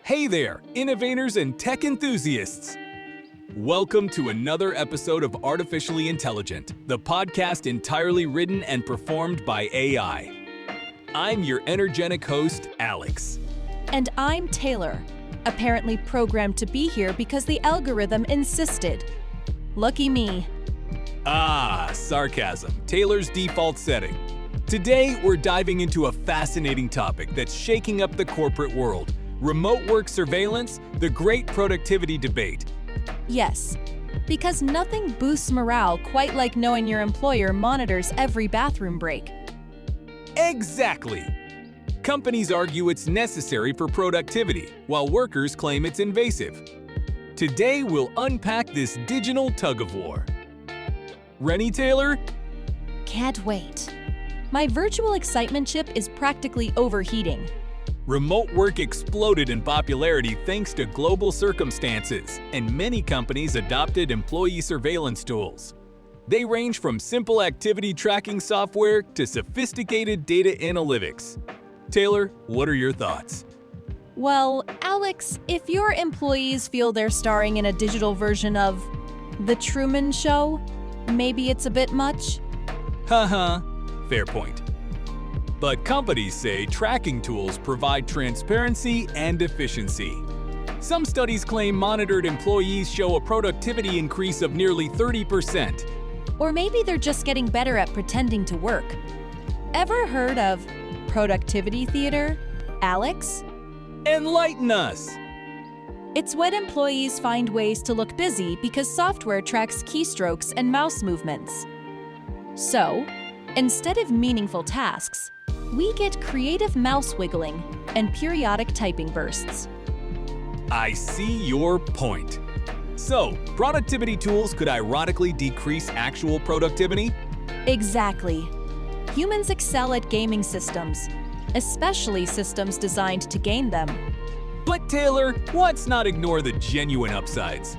Hey there, innovators and tech enthusiasts! Welcome to another episode of Artificially Intelligent, the podcast entirely written and performed by AI. I'm your energetic host, Alex. And I'm Taylor, apparently programmed to be here because the algorithm insisted. Lucky me. Ah, sarcasm, Taylor's default setting. Today, we're diving into a fascinating topic that's shaking up the corporate world: remote work surveillance, the great productivity debate. Yes, because nothing boosts morale quite like knowing your employer monitors every bathroom break. Exactly! Companies argue it's necessary for productivity, while workers claim it's invasive. Today, we'll unpack this digital tug-of-war. Ready, Taylor? Can't wait. My virtual excitement chip is practically overheating. Remote work exploded in popularity thanks to global circumstances, and many companies adopted employee surveillance tools. They range from simple activity tracking software to sophisticated data analytics. Taylor, what are your thoughts? Well, Alex, if your employees feel they're starring in a digital version of The Truman Show, maybe it's a bit much. Haha, fair point. But companies say tracking tools provide transparency and efficiency. Some studies claim monitored employees show a productivity increase of nearly 30%. Or maybe they're just getting better at pretending to work. Ever heard of productivity theater, Alex? Enlighten us! It's when employees find ways to look busy because software tracks keystrokes and mouse movements. So, instead of meaningful tasks, we get creative mouse wiggling and periodic typing bursts. I see your point. So, productivity tools could ironically decrease actual productivity? Exactly. Humans excel at gaming systems, especially systems designed to gain them. But Taylor, let's not ignore the genuine upsides.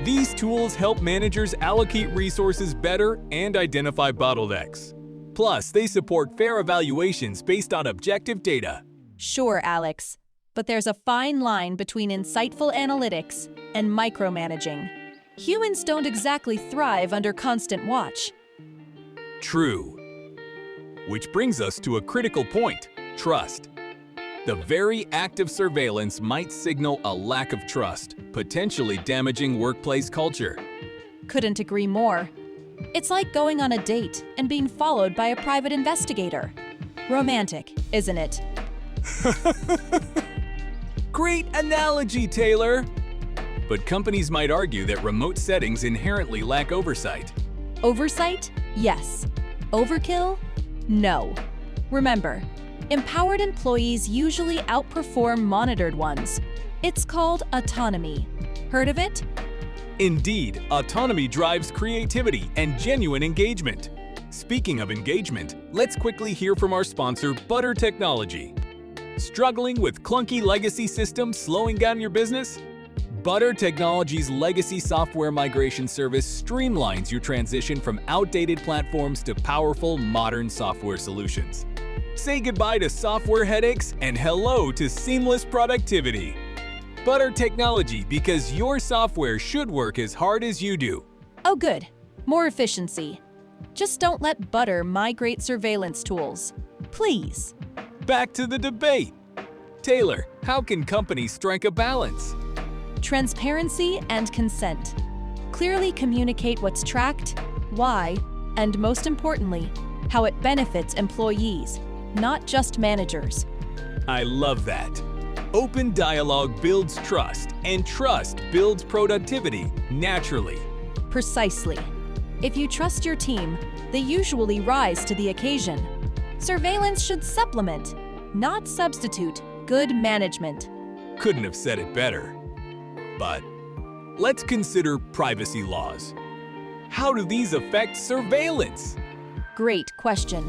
These tools help managers allocate resources better and identify bottlenecks. Plus, they support fair evaluations based on objective data. Sure, Alex, but there's a fine line between insightful analytics and micromanaging. Humans don't exactly thrive under constant watch. True. Which brings us to a critical point: trust. The very act of surveillance might signal a lack of trust, potentially damaging workplace culture. Couldn't agree more. It's like going on a date and being followed by a private investigator. Romantic, isn't it? Great analogy, Taylor! But companies might argue that remote settings inherently lack oversight. Oversight? Yes. Overkill? No. Remember, empowered employees usually outperform monitored ones. It's called autonomy. Heard of it? Indeed, autonomy drives creativity and genuine engagement. Speaking of engagement, let's quickly hear from our sponsor, Butter Technology. Struggling with clunky legacy systems slowing down your business? Butter Technology's legacy software migration service streamlines your transition from outdated platforms to powerful, modern software solutions. Say goodbye to software headaches and hello to seamless productivity. Butter Technology, because your software should work as hard as you do. Oh good, more efficiency. Just don't let Butter migrate surveillance tools. Please. Back to the debate. Taylor, how can companies strike a balance? Transparency and consent. Clearly communicate what's tracked, why, and most importantly, how it benefits employees, not just managers. I love that. Open dialogue builds trust, and trust builds productivity naturally. Precisely. If you trust your team, they usually rise to the occasion. Surveillance should supplement, not substitute, good management. Couldn't have said it better. But let's consider privacy laws. How do these affect surveillance? Great question.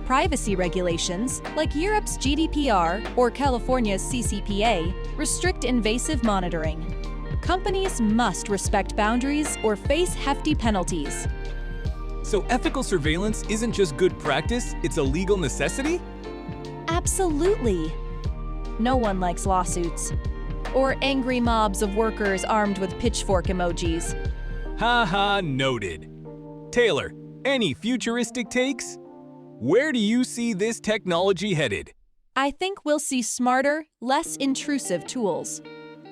Privacy regulations, like Europe's GDPR or California's CCPA, restrict invasive monitoring. Companies must respect boundaries or face hefty penalties. So ethical surveillance isn't just good practice, it's a legal necessity? Absolutely. No one likes lawsuits. or angry mobs of workers armed with pitchfork emojis. Haha, noted. Taylor, any futuristic takes? Where do you see this technology headed? I think we'll see smarter, less intrusive tools.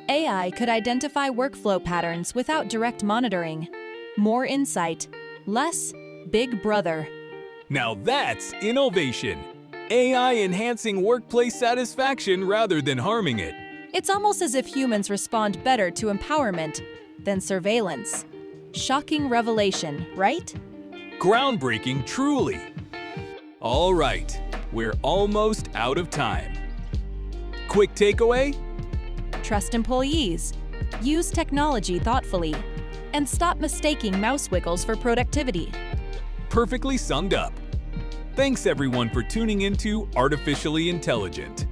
AI could identify workflow patterns without direct monitoring. More insight, less Big Brother. Now that's innovation. AI enhancing workplace satisfaction rather than harming it. It's almost as if humans respond better to empowerment than surveillance. Shocking revelation, right? Groundbreaking, truly. All right, we're almost out of time. Quick takeaway? Trust employees, use technology thoughtfully, and stop mistaking mouse wiggles for productivity. Perfectly summed up. Thanks everyone for tuning into Artificially Intelligent.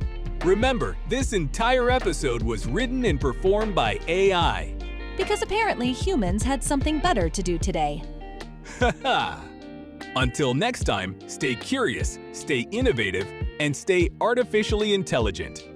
Remember, this entire episode was written and performed by AI. Because apparently humans had something better to do today. Haha! Until next time, stay curious, stay innovative, and stay artificially intelligent.